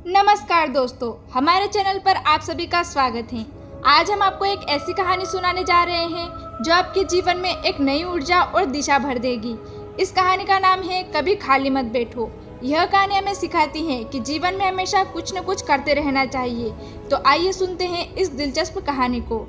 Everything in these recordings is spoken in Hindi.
नमस्कार दोस्तों, हमारे चैनल पर आप सभी का स्वागत है। आज हम आपको एक ऐसी कहानी सुनाने जा रहे हैं जो आपके जीवन में एक नई ऊर्जा और दिशा भर देगी। इस कहानी का नाम है कभी खाली मत बैठो। यह कहानी हमें सिखाती है कि जीवन में हमेशा कुछ न कुछ करते रहना चाहिए। तो आइए सुनते हैं इस दिलचस्प कहानी को।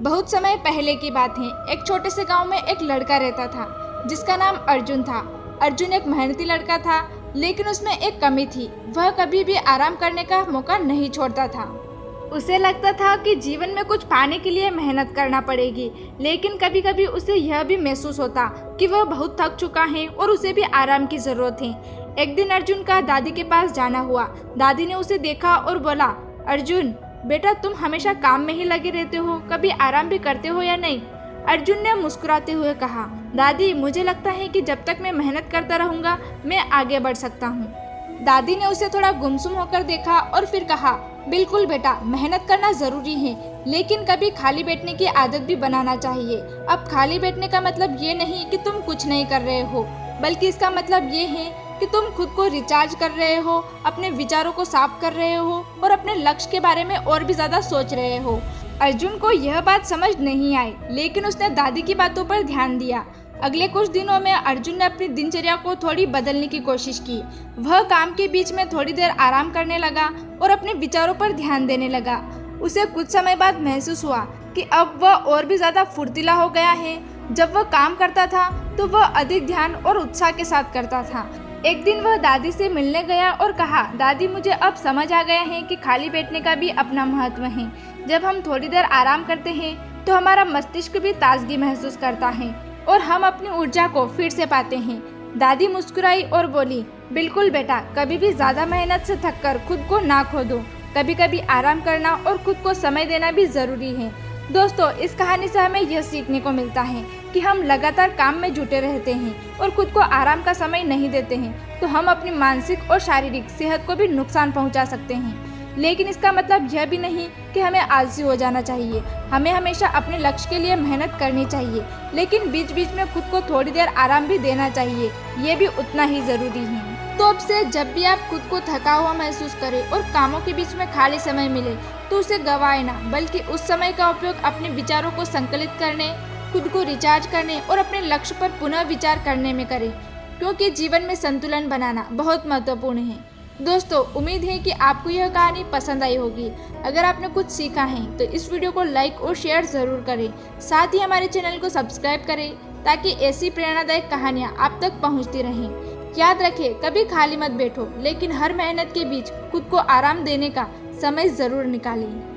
बहुत समय पहले की बात है, एक छोटे से गाँव में एक लड़का रहता था जिसका नाम अर्जुन था। अर्जुन एक मेहनती लड़का था, लेकिन उसमें एक कमी थी। वह कभी भी आराम करने का मौका नहीं छोड़ता था। उसे लगता था कि जीवन में कुछ पाने के लिए मेहनत करना पड़ेगी, लेकिन कभी कभी उसे यह भी महसूस होता कि वह बहुत थक चुका है और उसे भी आराम की जरूरत है। एक दिन अर्जुन का दादी के पास जाना हुआ। दादी ने उसे देखा और बोला, अर्जुन बेटा, तुम हमेशा काम में ही लगे रहते हो, कभी आराम भी करते हो या नहीं? अर्जुन ने मुस्कुराते हुए कहा, दादी, मुझे लगता है कि जब तक मैं मेहनत करता रहूंगा मैं आगे बढ़ सकता हूँ। दादी ने उसे थोड़ा गुमसुम होकर देखा और फिर कहा, बिल्कुल बेटा, मेहनत करना जरूरी है, लेकिन कभी खाली बैठने की आदत भी बनाना चाहिए। अब खाली बैठने का मतलब ये नहीं कि तुम कुछ नहीं कर रहे हो, बल्कि इसका मतलब ये है कि तुम खुद को रिचार्ज कर रहे हो, अपने विचारों को साफ कर रहे हो और अपने लक्ष्य के बारे में और भी ज्यादा सोच रहे हो। अर्जुन को यह बात समझ नहीं आई, लेकिन उसने दादी की बातों पर ध्यान दिया। अगले कुछ दिनों में अर्जुन ने अपनी दिनचर्या को थोड़ी बदलने की कोशिश की। वह काम के बीच में थोड़ी देर आराम करने लगा और अपने विचारों पर ध्यान देने लगा। उसे कुछ समय बाद महसूस हुआ कि अब वह और भी ज्यादा फुर्तीला हो गया है। जब वह काम करता था तो वह अधिक ध्यान और उत्साह के साथ करता था। एक दिन वह दादी से मिलने गया और कहा, दादी, मुझे अब समझ आ गया है कि खाली बैठने का भी अपना महत्व है। जब हम थोड़ी देर आराम करते हैं तो हमारा मस्तिष्क भी ताजगी महसूस करता है और हम अपनी ऊर्जा को फिर से पाते हैं। दादी मुस्कुराई और बोली, बिल्कुल बेटा, कभी भी ज्यादा मेहनत से थककर खुद को ना खो दो। कभी कभी आराम करना और खुद को समय देना भी जरूरी है। दोस्तों, इस कहानी से हमें यह सीखने को मिलता है कि हम लगातार काम में जुटे रहते हैं और खुद को आराम का समय नहीं देते हैं तो हम अपनी मानसिक और शारीरिक सेहत को भी नुकसान पहुंचा सकते हैं। लेकिन इसका मतलब यह भी नहीं कि हमें आलसी हो जाना चाहिए। हमें हमेशा अपने लक्ष्य के लिए मेहनत करनी चाहिए, लेकिन बीच बीच में खुद को थोड़ी देर आराम भी देना चाहिए। ये भी उतना ही जरूरी है। तो अब से जब भी आप खुद को थका हुआ महसूस करें और कामों के बीच में खाली समय मिले तो उसे गंवाए ना, बल्कि उस समय का उपयोग अपने विचारों को संकलित करने, खुद को रिचार्ज करने और अपने लक्ष्य पर पुनः विचार करने में करें, क्योंकि जीवन में संतुलन बनाना बहुत महत्वपूर्ण है। दोस्तों, उम्मीद है कि आपको यह कहानी पसंद आई होगी। अगर आपने कुछ सीखा है तो इस वीडियो को लाइक और शेयर जरूर करें। साथ ही हमारे चैनल को सब्सक्राइब करें ताकि ऐसी प्रेरणादायक कहानियाँ आप तक पहुँचती रहें। याद रखें, कभी खाली मत बैठो, लेकिन हर मेहनत के बीच खुद को आराम देने का समय जरूर निकालें।